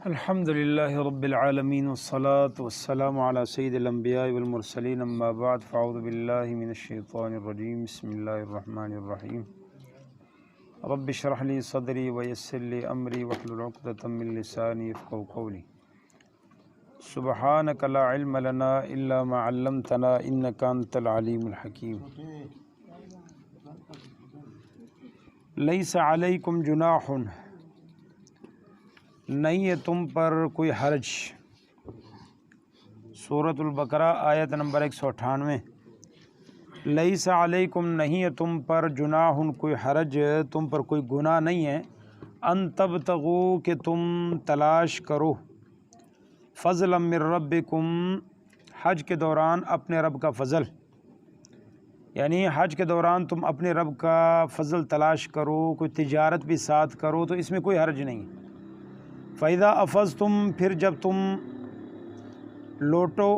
الحمد للہ رب العالمین والصلاة والسلام علی سید الانبیاء والمرسلین اما بعد فاعوذ باللہ من الشیطان الرجیم بسم اللہ الرحمن الرحیم رب اشرح لی صدری ویسر لی امری واحلل عقدۃ من لسانی یفقهوا قولی سبحانک لا علم لنا الا ما علمتنا انک انت العلیم الحکیم لیس علیکم جناح نہیں ہے تم پر کوئی حرج۔ سورۃ البقرہ آیت نمبر 198۔ لیس علیکم نہیں ہے تم پر جناح کوئی حرج، تم پر کوئی گناہ نہیں ہے، ان تبتغوا کہ تم تلاش کرو، فضلا من ربکم حج کے دوران اپنے رب کا فضل، یعنی حج کے دوران تم اپنے رب کا فضل تلاش کرو، کوئی تجارت بھی ساتھ کرو تو اس میں کوئی حرج نہیں۔ فَإِذَا أَفَضْتُمْ پھر جب تم لوٹو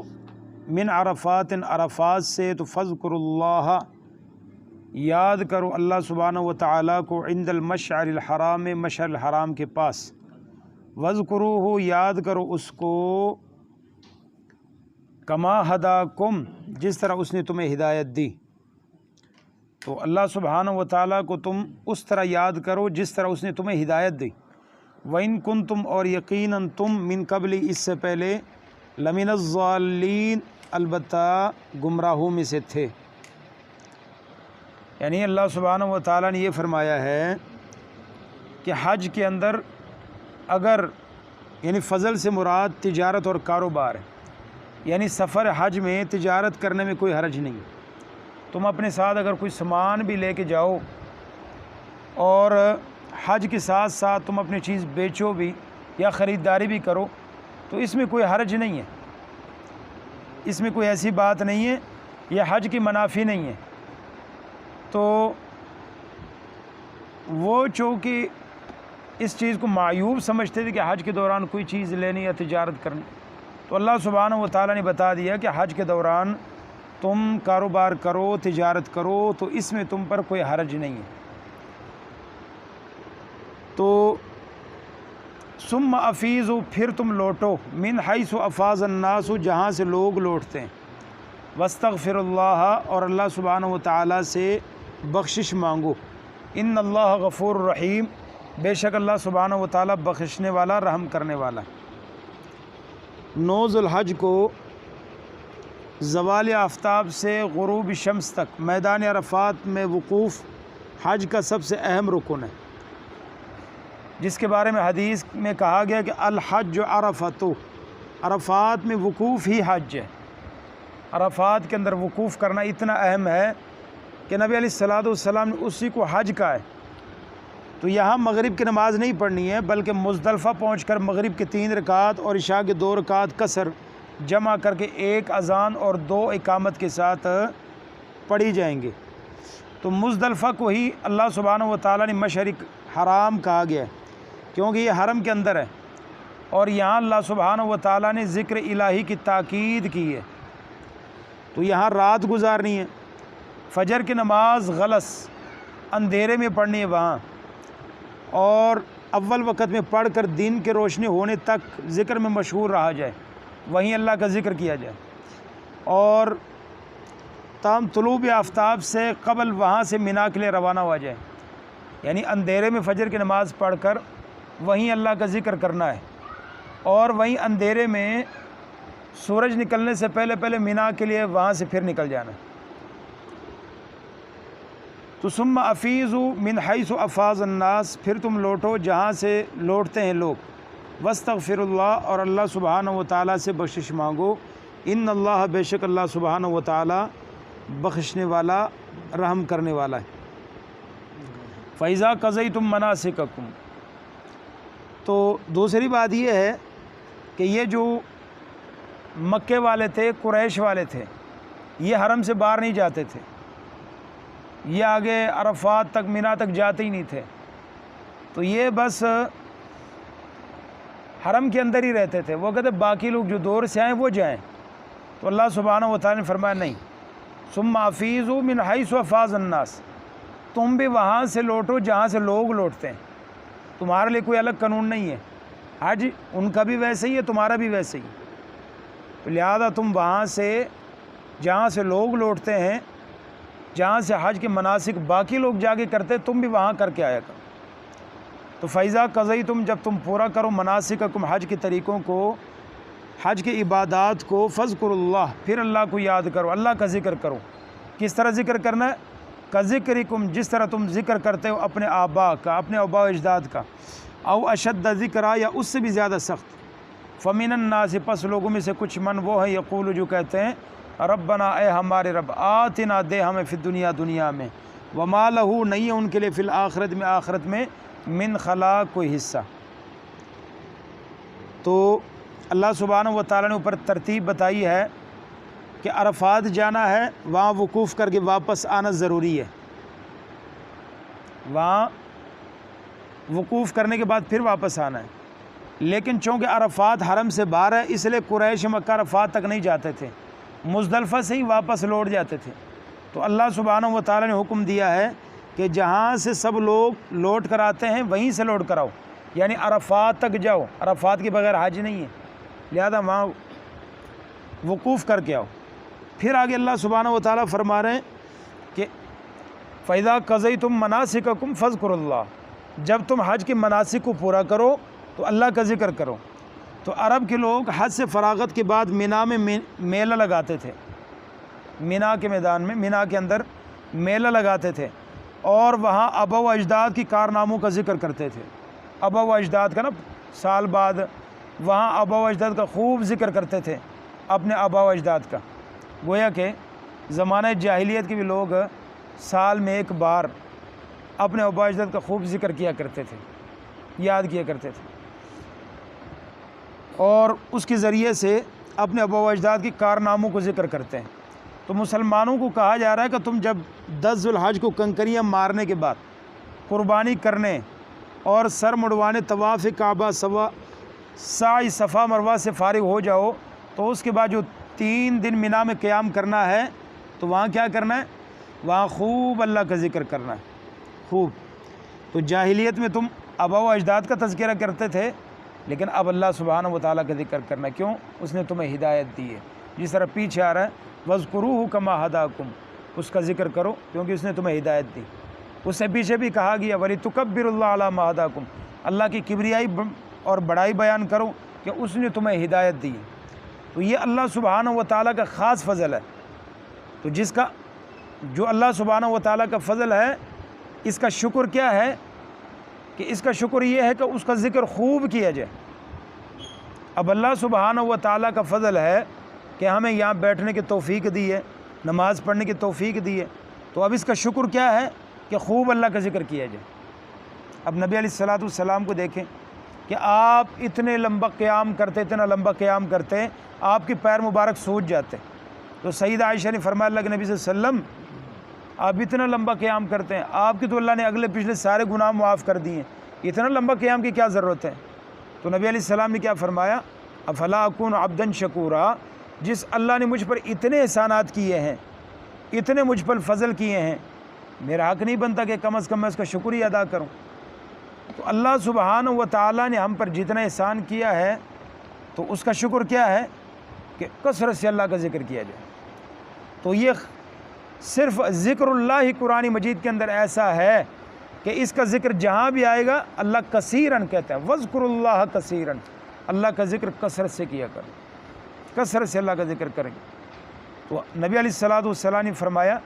من عرفات عرفات سے تو فَاذْكُرُوا اللَّهَ یاد کرو اللہ سبحانہ و تعالیٰ کو عند المشعر الحرام مشعر الحرام کے پاس، وَاذْكُرُوهُ یاد کرو اس کو کما ہداکم جس طرح اس نے تمہیں ہدایت دی۔ تو اللہ سبحانہ و تعالیٰ کو تم اس طرح یاد کرو جس طرح اس نے تمہیں ہدایت دی۔ وَإِن كُنتُمْ اور یقیناً تم من قبل اس سے پہلے لمن الضالین البتہ گمراہوں میں سے تھے۔ یعنی اللہ سبحانہ و تعالیٰ نے یہ فرمایا ہے کہ حج کے اندر اگر یعنی فضل سے مراد تجارت اور کاروبار ہے، یعنی سفر حج میں تجارت کرنے میں کوئی حرج نہیں۔ تم اپنے ساتھ اگر کوئی سامان بھی لے کے جاؤ اور حج کے ساتھ ساتھ تم اپنی چیز بیچو بھی یا خریداری بھی کرو تو اس میں کوئی حرج نہیں ہے، اس میں کوئی ایسی بات نہیں ہے، یہ حج کی منافی نہیں ہے۔ تو وہ چونکہ اس چیز کو معیوب سمجھتے تھے کہ حج کے دوران کوئی چیز لینی یا تجارت کرنی، تو اللہ سبحانہ و تعالیٰ نے بتا دیا کہ حج کے دوران تم کاروبار کرو، تجارت کرو تو اس میں تم پر کوئی حرج نہیں ہے۔ تو ثم افیضوا پھر تم لوٹو من حیث افاض الناس جہاں سے لوگ لوٹتے ہیں، واستغفر اللہ اور اللہ سبحانہ و تعالیٰ سے بخشش مانگو، ان اللہ غفور رحیم بے شک اللہ سبحانہ و تعالیٰ بخشنے والا رحم کرنے والا۔ 9 ذو الحج کو زوال آفتاب سے غروب شمس تک میدان عرفات میں وقوف حج کا سب سے اہم رکن ہے، جس کے بارے میں حدیث میں کہا گیا کہ الحج عرفۃ، عرفات میں وقوف ہی حج ہے۔ عرفات کے اندر وقوف کرنا اتنا اہم ہے کہ نبی علیہ الصلوۃ والسلام نے اسی کو حج کہا ہے۔ تو یہاں مغرب کی نماز نہیں پڑھنی ہے بلکہ مزدلفہ پہنچ کر مغرب کے 3 رکعت اور عشاء کے 2 رکعت قصر جمع کر کے 1 اذان اور 2 اقامت کے ساتھ پڑھی جائیں گے۔ تو مزدلفہ کو ہی اللہ سبحانہ و تعالیٰ نے مشعر حرام کہا گیا ہے کیونکہ یہ حرم کے اندر ہے، اور یہاں اللہ سبحانہ و تعالیٰ نے ذکر الہی کی تاکید کی ہے۔ تو یہاں رات گزارنی ہے، فجر کی نماز غلس اندھیرے میں پڑھنی ہے وہاں، اور اول وقت میں پڑھ کر دن کے روشنی ہونے تک ذکر میں مشغول رہا جائے، وہیں اللہ کا ذکر کیا جائے، اور تاہم طلوع آفتاب سے قبل وہاں سے مینا کے لیے روانہ ہوا جائے، یعنی اندھیرے میں فجر کی نماز پڑھ کر وہیں اللہ کا ذکر کرنا ہے، اور وہیں اندھیرے میں سورج نکلنے سے پہلے مینا کے لیے وہاں سے پھر نکل جانا ہے۔ تو ثم افیضوا من حیث افاض الناس پھر تم لوٹو جہاں سے لوٹتے ہیں لوگ، واستغفر اللہ اور اللہ سبحانہ و تعالیٰ سے بخشش مانگو، ان اللہ بے شک اللہ سبحانہ و تعالیٰ بخشنے والا رحم کرنے والا ہے۔ فَإِذَا قَضَيْتُم مَنَاسِكَكُم تو دوسری بات یہ ہے کہ یہ جو مکے والے تھے، قریش والے تھے، یہ حرم سے باہر نہیں جاتے تھے، یہ آگے عرفات تک مینا تک جاتے ہی نہیں تھے، تو یہ بس حرم کے اندر ہی رہتے تھے۔ وہ کہتے باقی لوگ جو دور سے آئیں وہ جائیں، تو اللہ سبحانہ و تعالیٰ نے فرمایا نہیں، ثم افیضوا من حیث افاض الناس تم بھی وہاں سے لوٹو جہاں سے لوگ لوٹتے ہیں، تمہارے لیے کوئی الگ قانون نہیں ہے۔ حج ان کا بھی ویسے ہی ہے، تمہارا بھی ویسے ہی، تو لہذا تم وہاں سے جہاں سے لوگ لوٹتے ہیں، جہاں سے حج کے مناسک باقی لوگ جا کے کرتے، تم بھی وہاں کر کے آیا کرو۔ تو فیضا قضی تم، جب تم پورا کرو مناسککم، حج کے طریقوں کو، حج کے عبادات کو، فذکر اللہ، پھر اللہ کو یاد کرو، اللہ کا ذکر کرو۔ کس طرح ذکر کرنا ہے؟ کا ذکرکم، جس طرح تم ذکر کرتے ہو اپنے آبا کا، اپنے آبا و اجداد کا، او اشد ذکرا، یا اس سے بھی زیادہ سخت۔ فمن الناس، پس لوگوں میں سے کچھ من وہ ہے، یقول، جو کہتے ہیں ربنا، اے ہمارے رب، آتنا، دے ہمیں، فی الدنیا، دنیا میں، وما لہ، نہیں ہے ان کے لیے، فی الآخرت میں، آخرت میں، من خلاق، کوئی حصہ۔ تو اللہ سبحانہ و تعالیٰ نے اوپر ترتیب بتائی ہے کہ عرفات جانا ہے، وہاں وقوف کر کے واپس آنا ضروری ہے، وہاں وقوف کرنے کے بعد پھر واپس آنا ہے۔ لیکن چونکہ عرفات حرم سے باہر ہے، اس لیے قریش مکہ عرفات تک نہیں جاتے تھے، مزدلفہ سے ہی واپس لوٹ جاتے تھے۔ تو اللہ سبحانہ و تعالیٰ نے حکم دیا ہے کہ جہاں سے سب لوگ لوٹ کر آتے ہیں وہیں سے لوٹ کر آؤ، یعنی عرفات تک جاؤ، عرفات کے بغیر حج نہیں ہے، لہذا وہاں وقوف کر کے آؤ۔ پھر آگے اللہ سبحانہ و تعالیٰ فرما رہے ہیں کہ فَإِذَا قَضَيْتُم مَنَاسِكَكُمْ فَاذْكُرُوا اللَّهَ، جب تم حج کے مناسک کو پورا کرو تو اللہ کا ذکر کرو۔ تو عرب کے لوگ حج سے فراغت کے بعد مینا میں میلہ لگاتے تھے، مینا کے میدان میں، مینا کے اندر میلہ لگاتے تھے، اور وہاں آبا و اجداد کی کارناموں کا ذکر کرتے تھے۔ آبا و اجداد کا نا، سال بعد وہاں آبا و اجداد کا خوب ذکر کرتے تھے، اپنے آبا و اجداد کا۔ گویا کہ زمانہ جاہلیت کے بھی لوگ سال میں ایک بار اپنے آبا و اجداد کا خوب ذکر کیا کرتے تھے، یاد کیا کرتے تھے، اور اس کے ذریعے سے اپنے آبا و اجداد کی کارناموں کو ذکر کرتے ہیں۔ تو مسلمانوں کو کہا جا رہا ہے کہ تم جب 10 ذوالحج کو کنکریاں مارنے کے بعد قربانی کرنے اور سر مڑوانے، طواف کعبہ، سعی صفا مروہ سے فارغ ہو جاؤ، تو اس کے بعد جو 3 دن مینا میں قیام کرنا ہے، تو وہاں کیا کرنا ہے؟ وہاں خوب اللہ کا ذکر کرنا ہے، خوب۔ تو جاہلیت میں تم آبا و اجداد کا تذکرہ کرتے تھے، لیکن اب اللہ سبحانہ و تعالیٰ کا ذکر کرنا ہے۔ کیوں؟ اس نے تمہیں ہدایت دی ہے، جس طرح پیچھے آ رہا ہے وَاذْكُرُوهُ كَمَا هَدَاكُمْ، اس کا ذکر کرو کیونکہ اس نے تمہیں ہدایت دی۔ اس سے پیچھے بھی کہا گیا وَلِتُكَبِّرُوا اللَّهَ عَلَىٰ مَا هَدَاكُمْ، اللہ کی کبریائی اور بڑائی بیان کرو کہ اس نے تمہیں ہدایت دی۔ تو یہ اللہ سبحانہ و تعالیٰ کا خاص فضل ہے۔ تو جو اللہ سبحانہ و تعالیٰ کا فضل ہے، اس کا شکر کیا ہے؟ کہ اس کا شکر یہ ہے کہ اس کا ذکر خوب کیا جائے۔ اب اللہ سبحانہ و تعالیٰ کا فضل ہے کہ ہمیں یہاں بیٹھنے کی توفیق دی ہے، نماز پڑھنے کی توفیق دی ہے، تو اب اس کا شکر کیا ہے؟ کہ خوب اللہ کا ذکر کیا جائے۔ اب نبی علیہ السلام کو دیکھیں کہ آپ اتنے لمبا قیام کرتے، اتنا لمبا قیام کرتے، آپ کے پیر مبارک سوج جاتے۔ تو سیدہ عائشہ نے فرمایا اللہ کے نبی صلی اللہ علیہ وسلم، آپ اتنا لمبا قیام کرتے ہیں، آپ کی تو اللہ نے اگلے پچھلے سارے گناہ معاف کر دیے، اتنا لمبا قیام کی کیا ضرورت ہے؟ تو نبی علیہ السلام نے کیا فرمایا؟ افلا اکون عبدا شکورا، جس اللہ نے مجھ پر اتنے احسانات کیے ہیں، اتنے مجھ پر فضل کیے ہیں، میرا حق نہیں بنتا کہ کم از کم میں اس کا شکریہ ادا کروں؟ تو اللہ سبحانہ و تعالیٰ نے ہم پر جتنا احسان کیا ہے، تو اس کا شکر کیا ہے؟ کہ کثرت سے اللہ کا ذکر کیا جائے۔ تو یہ صرف ذکر اللہ ہی قرآن مجید کے اندر ایسا ہے کہ اس کا ذکر جہاں بھی آئے گا اللہ کثیرن کہتا ہے، وَاذْكُرُوا اللَّهَ کثیرن، اللہ کا ذکر کثرت سے کیا کرو، کثرت سے اللہ کا ذکر کریں گے۔ تو نبی علیہ السلام نے فرمایا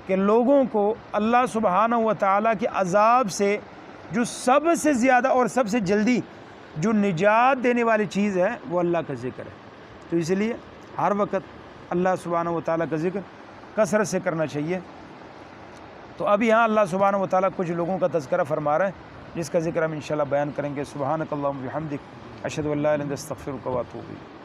کہ لوگوں کو اللہ سبحانہ و تعالیٰ کے عذاب سے جو سب سے زیادہ اور سب سے جلدی جو نجات دینے والی چیز ہے وہ اللہ کا ذکر ہے۔ تو اس لیے ہر وقت اللہ سبحانہ و تعالیٰ کا ذکر کثرت سے کرنا چاہیے۔ تو اب یہاں اللہ سبحانہ و تعالیٰ کچھ لوگوں کا تذکرہ فرما رہے ہیں، جس کا ذکر ہم انشاءاللہ بیان کریں گے۔ سبحانک اللہم و بحمدک، اشہد ان لا الہ الا انت، استغفرک و اتوب الیک۔